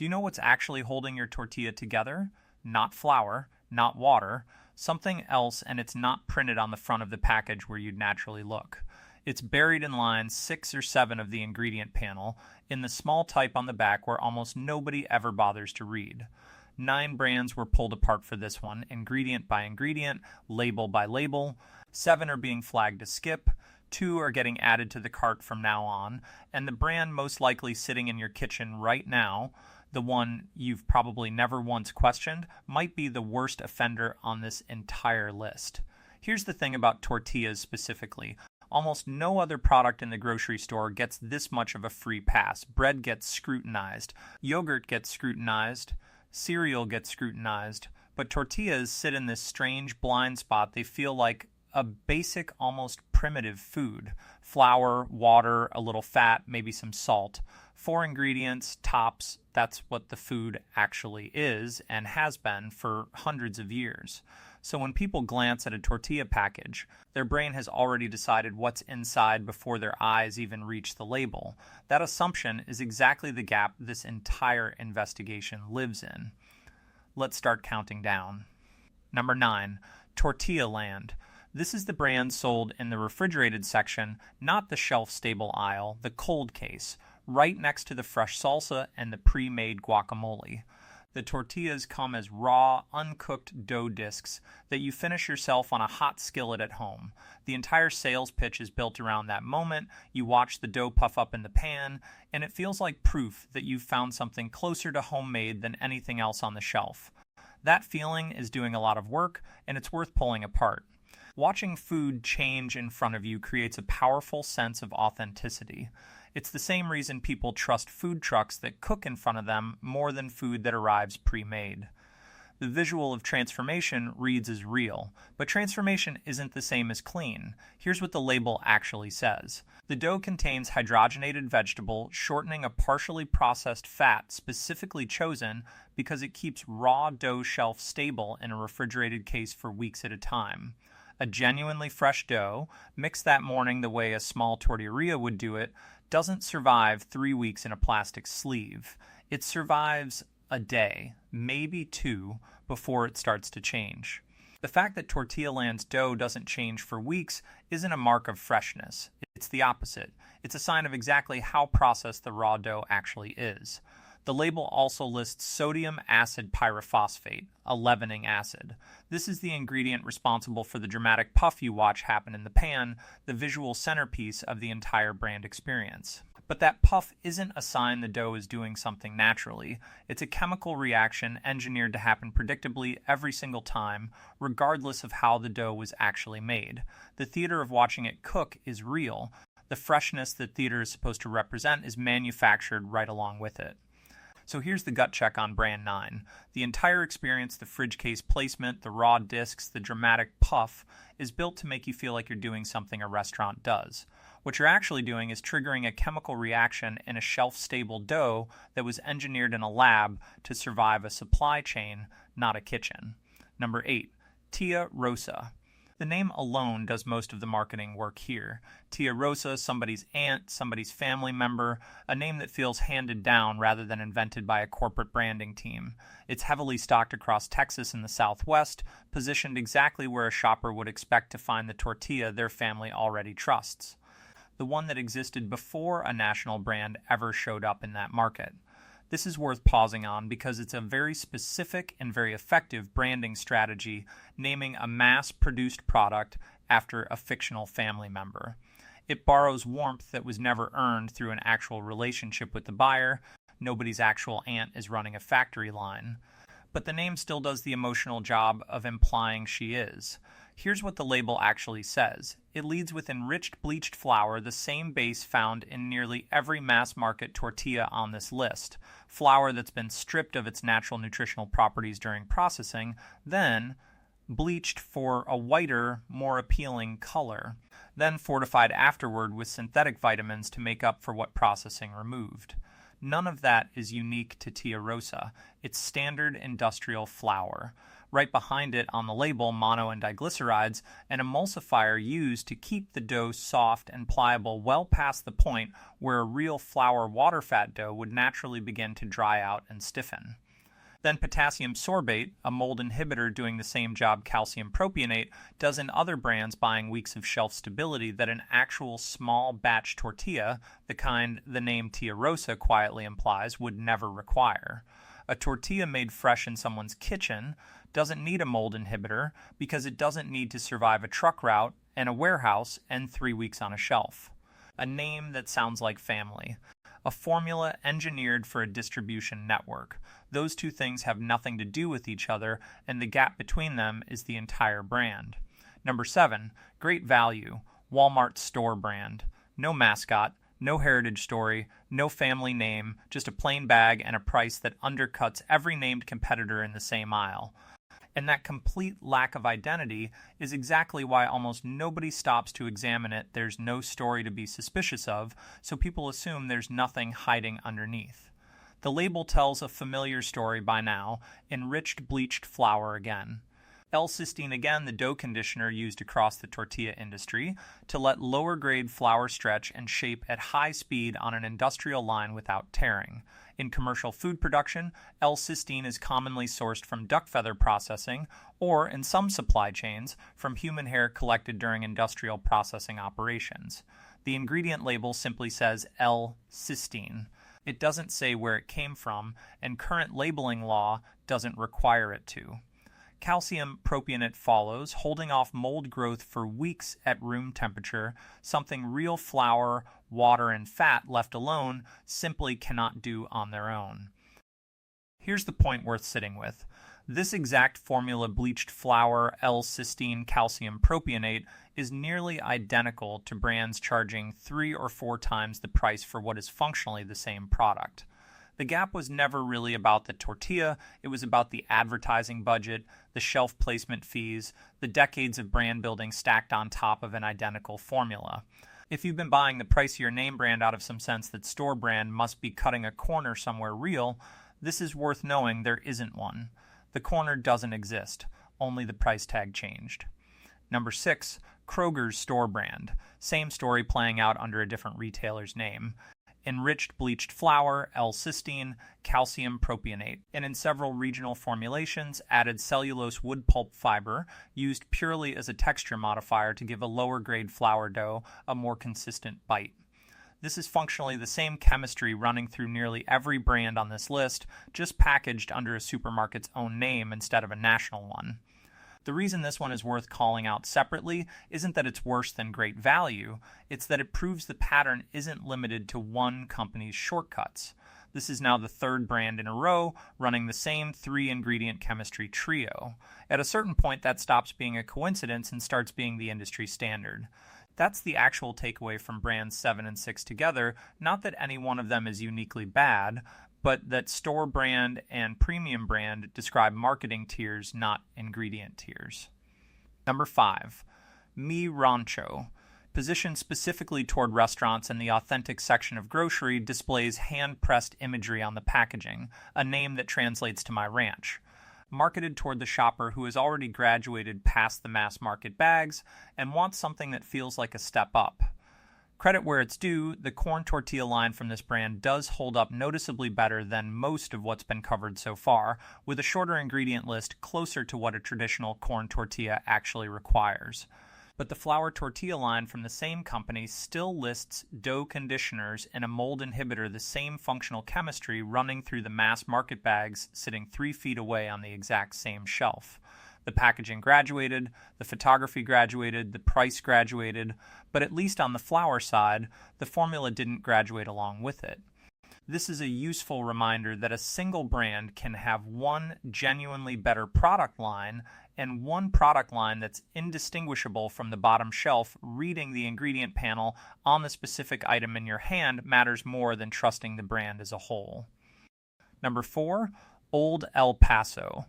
Do you know what's actually holding your tortilla together? Not flour, not water, something else, and it's not printed on the front of the package where you'd naturally look. It's buried in lines 6 or 7 of the ingredient panel in the small type on the back where almost nobody ever bothers to read. 9 brands were pulled apart for this one, ingredient by ingredient, label by label. 7 are being flagged to skip. 2 are getting added to the cart from now on, and the brand most likely sitting in your kitchen right now, the one you've probably never once questioned, might be the worst offender on this entire list. Here's the thing about tortillas specifically. Almost no other product in the grocery store gets this much of a free pass. Bread gets scrutinized, yogurt gets scrutinized, cereal gets scrutinized, but tortillas sit in this strange blind spot. They feel like a basic, almost primitive food. Flour, water, a little fat, maybe some salt. 4 ingredients, tops, that's what the food actually is and has been for hundreds of years. So when people glance at a tortilla package, their brain has already decided what's inside before their eyes even reach the label. That assumption is exactly the gap this entire investigation lives in. Let's start counting down. Number 9, Tortilla Land. This is the brand sold in the refrigerated section, not the shelf-stable aisle, the cold case, right next to the fresh salsa and the pre-made guacamole. The tortillas come as raw, uncooked dough discs that you finish yourself on a hot skillet at home. The entire sales pitch is built around that moment. You watch the dough puff up in the pan, and it feels like proof that you've found something closer to homemade than anything else on the shelf. That feeling is doing a lot of work, and it's worth pulling apart. Watching food change in front of you creates a powerful sense of authenticity. It's the same reason people trust food trucks that cook in front of them more than food that arrives pre-made. The visual of transformation reads as real, but transformation isn't the same as clean. Here's what the label actually says. The dough contains hydrogenated vegetable, shortening a partially processed fat specifically chosen because it keeps raw dough shelf stable in a refrigerated case for weeks at a time. A genuinely fresh dough, mixed that morning the way a small tortilla would do it, doesn't survive 3 weeks in a plastic sleeve. It survives a day, maybe 2, before it starts to change. The fact that Tortilla Land's dough doesn't change for weeks isn't a mark of freshness. It's the opposite. It's a sign of exactly how processed the raw dough actually is. The label also lists sodium acid pyrophosphate, a leavening acid. This is the ingredient responsible for the dramatic puff you watch happen in the pan, the visual centerpiece of the entire brand experience. But that puff isn't a sign the dough is doing something naturally. It's a chemical reaction engineered to happen predictably every single time, regardless of how the dough was actually made. The theater of watching it cook is real. The freshness that theater is supposed to represent is manufactured right along with it. So here's the gut check on Brand 9. The entire experience, the fridge case placement, the raw discs, the dramatic puff, is built to make you feel like you're doing something a restaurant does. What you're actually doing is triggering a chemical reaction in a shelf-stable dough that was engineered in a lab to survive a supply chain, not a kitchen. Number 8, Tia Rosa. The name alone does most of the marketing work here. Tia Rosa, somebody's aunt, somebody's family member, a name that feels handed down rather than invented by a corporate branding team. It's heavily stocked across Texas and the Southwest, positioned exactly where a shopper would expect to find the tortilla their family already trusts. The one that existed before a national brand ever showed up in that market. This is worth pausing on because it's a very specific and very effective branding strategy, naming a mass-produced product after a fictional family member. It borrows warmth that was never earned through an actual relationship with the buyer. Nobody's actual aunt is running a factory line. But the name still does the emotional job of implying she is. Here's what the label actually says. It leads with enriched bleached flour, the same base found in nearly every mass-market tortilla on this list. Flour that's been stripped of its natural nutritional properties during processing, then bleached for a whiter, more appealing color, then fortified afterward with synthetic vitamins to make up for what processing removed. None of that is unique to Tia Rosa. It's standard industrial flour. Right behind it on the label, mono and diglycerides, an emulsifier used to keep the dough soft and pliable well past the point where a real flour water fat dough would naturally begin to dry out and stiffen. Then potassium sorbate, a mold inhibitor doing the same job calcium propionate does in other brands buying weeks of shelf stability that an actual small batch tortilla, the kind the name Tia Rosa quietly implies, would never require. A tortilla made fresh in someone's kitchen doesn't need a mold inhibitor because it doesn't need to survive a truck route and a warehouse and 3 weeks on a shelf. A name that sounds like family. A formula engineered for a distribution network. Those two things have nothing to do with each other, and the gap between them is the entire brand. Number 7, great value, Walmart store brand. No mascot, no heritage story, no family name, just a plain bag and a price that undercuts every named competitor in the same aisle. And that complete lack of identity is exactly why almost nobody stops to examine it. There's no story to be suspicious of, so people assume there's nothing hiding underneath. The label tells a familiar story by now, enriched bleached flour again. L-cysteine again, the dough conditioner used across the tortilla industry to let lower grade flour stretch and shape at high speed on an industrial line without tearing. In commercial food production, L-cysteine is commonly sourced from duck feather processing or, in some supply chains, from human hair collected during industrial processing operations. The ingredient label simply says L-cysteine. It doesn't say where it came from, and current labeling law doesn't require it to. Calcium propionate follows, holding off mold growth for weeks at room temperature, something real flour, water, and fat left alone simply cannot do on their own. Here's the point worth sitting with. This exact formula bleached flour, L-cysteine calcium propionate, is nearly identical to brands charging 3 or 4 times the price for what is functionally the same product. The gap was never really about the tortilla, it was about the advertising budget, the shelf placement fees, the decades of brand building stacked on top of an identical formula. If you've been buying the pricier name brand out of some sense that store brand must be cutting a corner somewhere real, this is worth knowing there isn't one. The corner doesn't exist, only the price tag changed. Number 6, Kroger's store brand. Same story playing out under a different retailer's name. Enriched bleached flour, L-cysteine, calcium propionate, and in several regional formulations added cellulose wood pulp fiber used purely as a texture modifier to give a lower grade flour dough a more consistent bite. This is functionally the same chemistry running through nearly every brand on this list, just packaged under a supermarket's own name instead of a national one. The reason this one is worth calling out separately isn't that it's worse than great value, it's that it proves the pattern isn't limited to one company's shortcuts. This is now the 3rd brand in a row running the same 3-ingredient chemistry trio. At a certain point, that stops being a coincidence and starts being the industry standard. That's the actual takeaway from brands 7 and 6 together, not that any one of them is uniquely bad, but that store brand and premium brand describe marketing tiers, not ingredient tiers. Number 5, Mi Rancho. Positioned specifically toward restaurants and the authentic section of grocery, displays hand-pressed imagery on the packaging, a name that translates to my ranch. Marketed toward the shopper who has already graduated past the mass market bags and wants something that feels like a step up. Credit where it's due, the corn tortilla line from this brand does hold up noticeably better than most of what's been covered so far, with a shorter ingredient list closer to what a traditional corn tortilla actually requires. But the flour tortilla line from the same company still lists dough conditioners and a mold inhibitor, the same functional chemistry running through the mass market bags sitting 3 feet away on the exact same shelf. The packaging graduated, the photography graduated, the price graduated, but at least on the flour side, the formula didn't graduate along with it. This is a useful reminder that a single brand can have one genuinely better product line and one product line that's indistinguishable from the bottom shelf. Reading the ingredient panel on the specific item in your hand matters more than trusting the brand as a whole. Number 4, Old El Paso.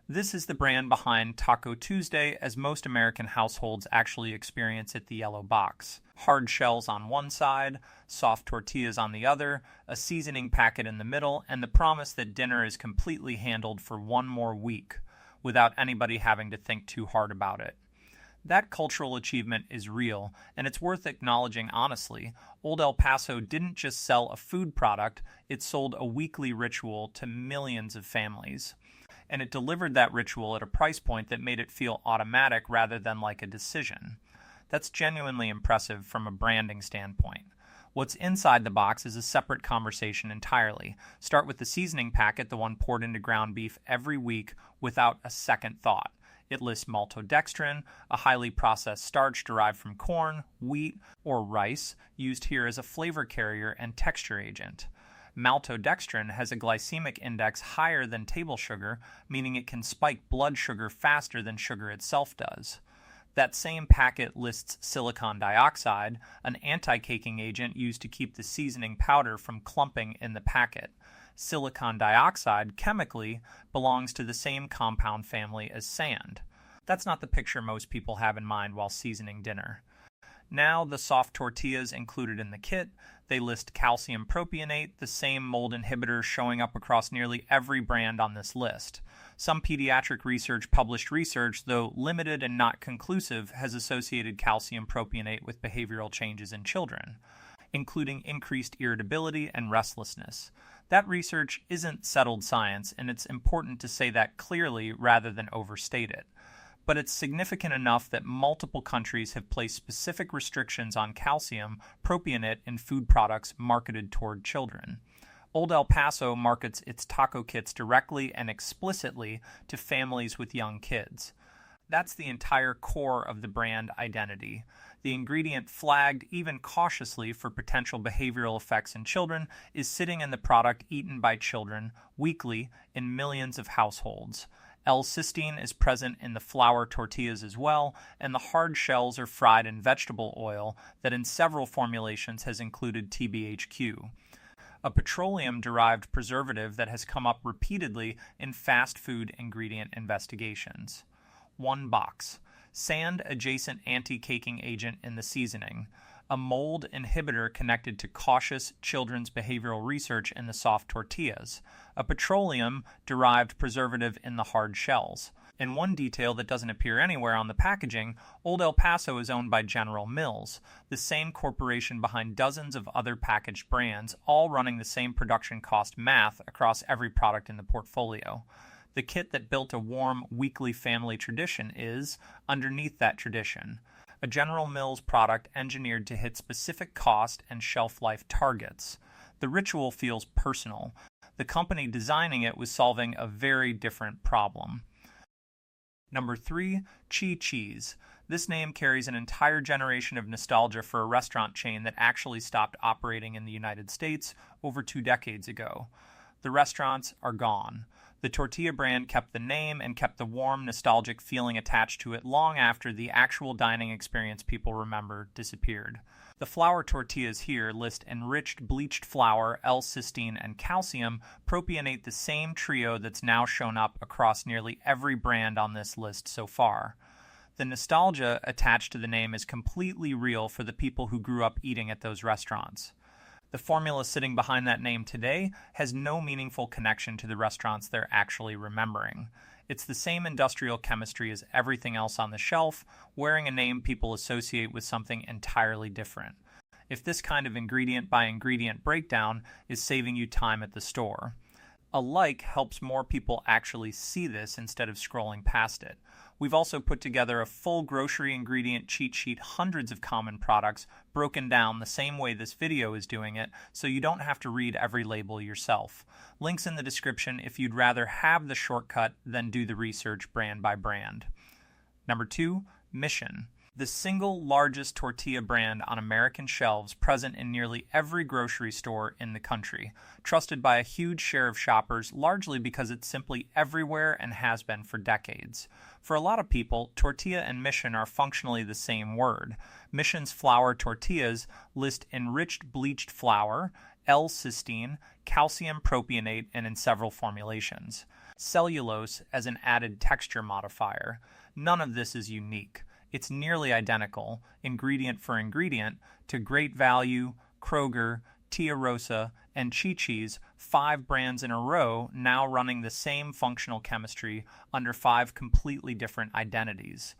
This is the brand behind Taco Tuesday, as most American households actually experience it the yellow box. Hard shells on one side, soft tortillas on the other, a seasoning packet in the middle, and the promise that dinner is completely handled for one more week. without anybody having to think too hard about it. That cultural achievement is real, and it's worth acknowledging honestly. Old El Paso didn't just sell a food product, it sold a weekly ritual to millions of families. And it delivered that ritual at a price point that made it feel automatic rather than like a decision. That's genuinely impressive from a branding standpoint. What's inside the box is a separate conversation entirely. Start with the seasoning packet, the one poured into ground beef every week without a second thought. It lists maltodextrin, a highly processed starch derived from corn, wheat, or rice, used here as a flavor carrier and texture agent. Maltodextrin has a glycemic index higher than table sugar, meaning it can spike blood sugar faster than sugar itself does. That same packet lists silicon dioxide, an anti-caking agent used to keep the seasoning powder from clumping in the packet. Silicon dioxide, chemically, belongs to the same compound family as sand. That's not the picture most people have in mind while seasoning dinner. Now, the soft tortillas included in the kit, they list calcium propionate, the same mold inhibitor showing up across nearly every brand on this list. Some pediatric research, published research, though limited and not conclusive, has associated calcium propionate with behavioral changes in children, including increased irritability and restlessness. That research isn't settled science, and it's important to say that clearly rather than overstate it. But it's significant enough that multiple countries have placed specific restrictions on calcium propionate in food products marketed toward children. Old El Paso markets its taco kits directly and explicitly to families with young kids. That's the entire core of the brand identity. The ingredient flagged even cautiously for potential behavioral effects in children is sitting in the product eaten by children weekly in millions of households. L-cysteine is present in the flour tortillas as well, and the hard shells are fried in vegetable oil that in several formulations has included TBHQ, a petroleum-derived preservative that has come up repeatedly in fast food ingredient investigations. 1 box. Sand-adjacent anti-caking agent in the seasoning. A mold inhibitor connected to cautious children's behavioral research in the soft tortillas. A petroleum-derived preservative in the hard shells. And one detail that doesn't appear anywhere on the packaging, Old El Paso is owned by General Mills, the same corporation behind dozens of other packaged brands, all running the same production cost math across every product in the portfolio. The kit that built a warm, weekly family tradition is, underneath that tradition, a General Mills product engineered to hit specific cost and shelf life targets. The ritual feels personal. The company designing it was solving a very different problem. Number 3, Chi Cheese. This name carries an entire generation of nostalgia for a restaurant chain that actually stopped operating in the United States over 2 decades ago. The restaurants are gone. The tortilla brand kept the name and kept the warm, nostalgic feeling attached to it long after the actual dining experience people remember disappeared. The flour tortillas here list enriched bleached flour, L-cysteine, and calcium propionate the same trio that's now shown up across nearly every brand on this list so far. The nostalgia attached to the name is completely real for the people who grew up eating at those restaurants. The formula sitting behind that name today has no meaningful connection to the restaurants they're actually remembering. It's the same industrial chemistry as everything else on the shelf, wearing a name people associate with something entirely different. If this kind of ingredient by ingredient breakdown is saving you time at the store. A like helps more people actually see this instead of scrolling past it. We've also put together a full grocery ingredient cheat sheet, hundreds of common products, broken down the same way this video is doing it, so you don't have to read every label yourself. Links in the description if you'd rather have the shortcut than do the research brand by brand. Number 2, Mission. The single largest tortilla brand on American shelves, present in nearly every grocery store in the country, trusted by a huge share of shoppers largely because it's simply everywhere and has been for decades. For a lot of people, tortilla and Mission are functionally the same word. Mission's flour tortillas list enriched bleached flour, L-cysteine, calcium propionate, and in several formulations. Cellulose as an added texture modifier. None of this is unique. It's nearly identical, ingredient for ingredient, to Great Value, Kroger, Tortilla Rosa, and Chi-Chi's, 5 brands in a row now running the same functional chemistry under 5 completely different identities.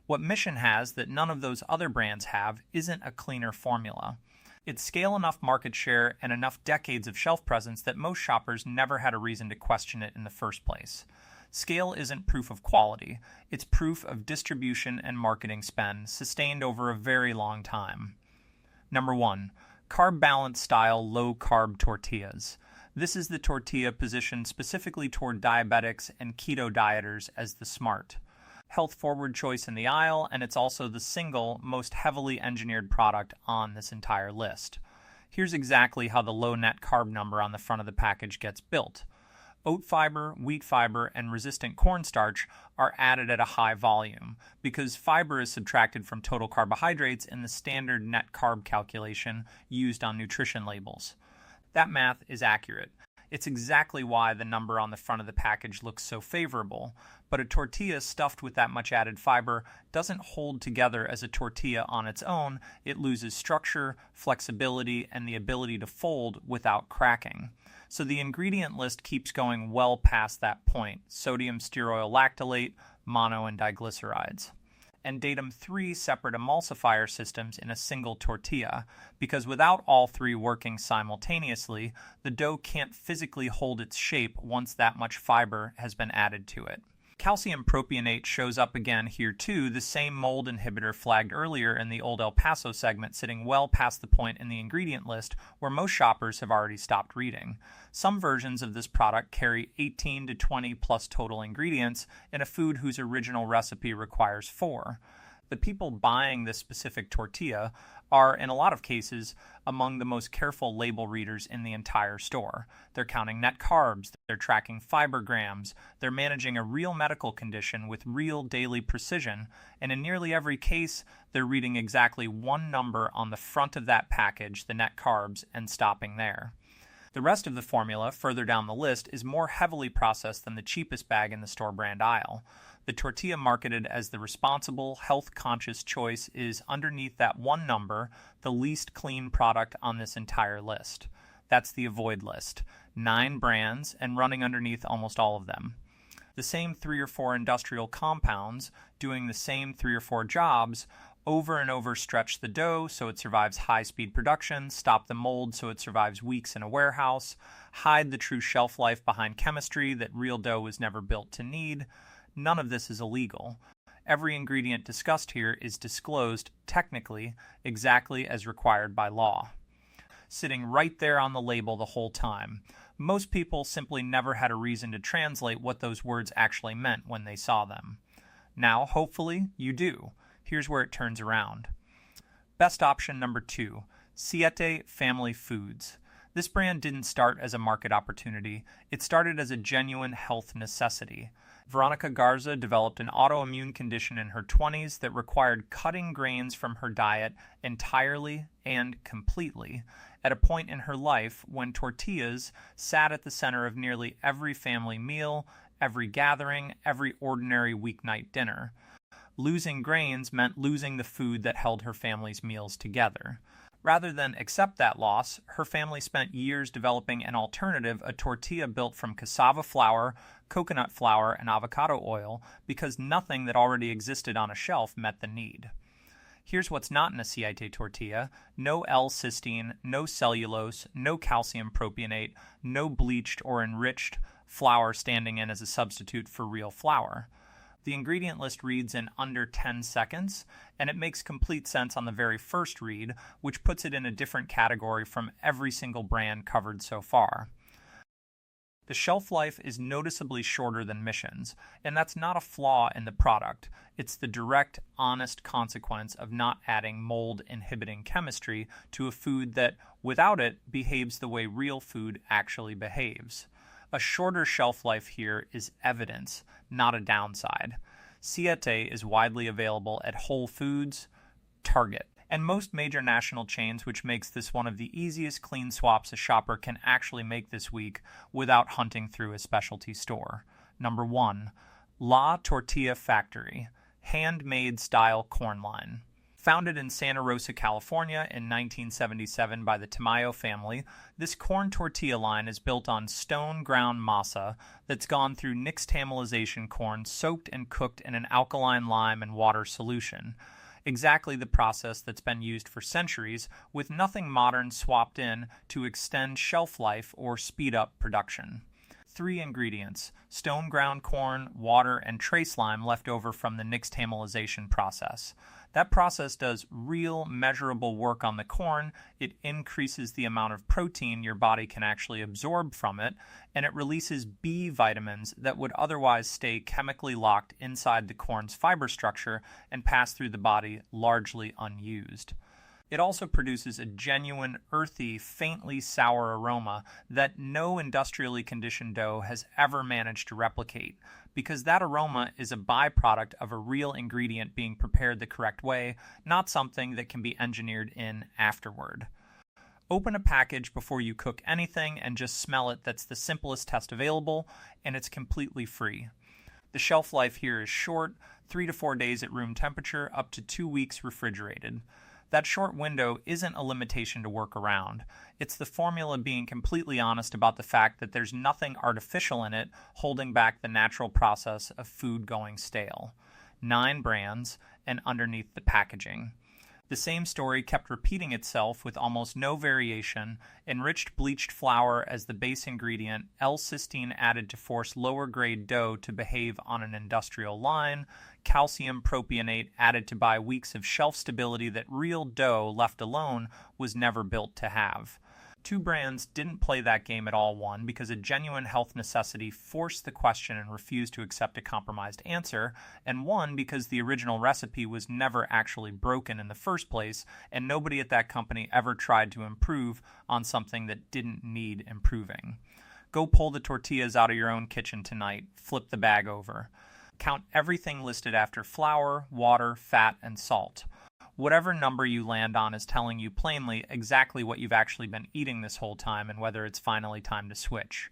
What Mission has that none of those other brands have isn't a cleaner formula. It's scale enough market share and enough decades of shelf presence that most shoppers never had a reason to question it in the first place. Scale isn't proof of quality, it's proof of distribution and marketing spend sustained over a very long time. Number 1. Carb balance style low-carb tortillas. This is the tortilla positioned specifically toward diabetics and keto dieters as the smart, health-forward choice in the aisle, and it's also the single most heavily engineered product on this entire list. Here's exactly how the low net carb number on the front of the package gets built. Oat fiber, wheat fiber, and resistant cornstarch are added at a high volume because fiber is subtracted from total carbohydrates in the standard net carb calculation used on nutrition labels. That math is accurate. It's exactly why the number on the front of the package looks so favorable, but a tortilla stuffed with that much added fiber doesn't hold together as a tortilla on its own. It loses structure, flexibility, and the ability to fold without cracking. So the ingredient list keeps going well past that point: sodium stearoyl lactylate, mono and diglycerides. And datum 3 separate emulsifier systems in a single tortilla, because without all 3 working simultaneously, the dough can't physically hold its shape once that much fiber has been added to it. Calcium propionate shows up again here too, the same mold inhibitor flagged earlier in the Old El Paso segment, sitting well past the point in the ingredient list where most shoppers have already stopped reading. Some versions of this product carry 18 to 20 plus total ingredients in a food whose original recipe requires 4. The people buying this specific tortilla are, in a lot of cases, among the most careful label readers in the entire store. They're counting net carbs, they're tracking fiber grams, they're managing a real medical condition with real daily precision, and in nearly every case, they're reading exactly one number on the front of that package, the net carbs, and stopping there. The rest of the formula, further down the list, is more heavily processed than the cheapest bag in the store brand aisle. The tortilla marketed as the responsible, health-conscious choice is underneath that one number, the least clean product on this entire list. That's the avoid list. 9 brands and running underneath almost all of them. The same 3 or 4 industrial compounds doing the same 3 or 4 jobs over and over stretch the dough so it survives high-speed production, stop the mold so it survives weeks in a warehouse, hide the true shelf life behind chemistry that real dough was never built to need. None of this is illegal. Every ingredient discussed here is disclosed, technically, exactly as required by law. Sitting right there on the label the whole time. Most people simply never had a reason to translate what those words actually meant when they saw them. Now, hopefully, you do. Here's where it turns around. Best option number 2, Siete Family Foods. This brand didn't start as a market opportunity. It started as a genuine health necessity. Veronica Garza developed an autoimmune condition in her 20s that required cutting grains from her diet entirely and completely at a point in her life when tortillas sat at the center of nearly every family meal, every gathering, every ordinary weeknight dinner. Losing grains meant losing the food that held her family's meals together. Rather than accept that loss, her family spent years developing an alternative, a tortilla built from cassava flour, coconut flour, and avocado oil, because nothing that already existed on a shelf met the need. Here's what's not in a Siete tortilla: no L-cysteine, no cellulose, no calcium propionate, no bleached or enriched flour standing in as a substitute for real flour. The ingredient list reads in under 10 seconds, and it makes complete sense on the very first read, which puts it in a different category from every single brand covered so far. The shelf life is noticeably shorter than Mission's, and that's not a flaw in the product. It's the direct, honest consequence of not adding mold-inhibiting chemistry to a food that, without it, behaves the way real food actually behaves. A shorter shelf life here is evidence, not a downside. Siete is widely available at Whole Foods, Target, and most major national chains, which makes this one of the easiest clean swaps a shopper can actually make this week without hunting through a specialty store. Number 1, La Tortilla Factory, handmade style corn line. Founded in Santa Rosa, California in 1977 by the Tamayo family, this corn tortilla line is built on stone ground masa that's gone through nixtamalization corn soaked and cooked in an alkaline lime and water solution. Exactly the process that's been used for centuries, with nothing modern swapped in to extend shelf life or speed up production. 3 ingredients: stone ground corn, water, and trace lime left over from the nixtamalization process. That process does real measurable work on the corn. It increases the amount of protein your body can actually absorb from it, and it releases B vitamins that would otherwise stay chemically locked inside the corn's fiber structure and pass through the body largely unused. It also produces a genuine, earthy, faintly sour aroma that no industrially conditioned dough has ever managed to replicate, because that aroma is a byproduct of a real ingredient being prepared the correct way, not something that can be engineered in afterward. Open a package before you cook anything and just smell it. That's the simplest test available, and it's completely free. The shelf life here is short, 3 to 4 days at room temperature, up to 2 weeks refrigerated. That short window isn't a limitation to work around. It's the formula being completely honest about the fact that there's nothing artificial in it holding back the natural process of food going stale. 9 brands, and underneath the packaging. The same story kept repeating itself with almost no variation: enriched bleached flour as the base ingredient, L-cysteine added to force lower grade dough to behave on an industrial line, calcium propionate added to buy weeks of shelf stability that real dough left alone was never built to have. 2 brands didn't play that game at all. One, because a genuine health necessity forced the question and refused to accept a compromised answer, and 1, because the original recipe was never actually broken in the first place, and nobody at that company ever tried to improve on something that didn't need improving. Go pull the tortillas out of your own kitchen tonight. Flip the bag over. Count everything listed after flour, water, fat, and salt. Whatever number you land on is telling you plainly exactly what you've actually been eating this whole time and whether it's finally time to switch.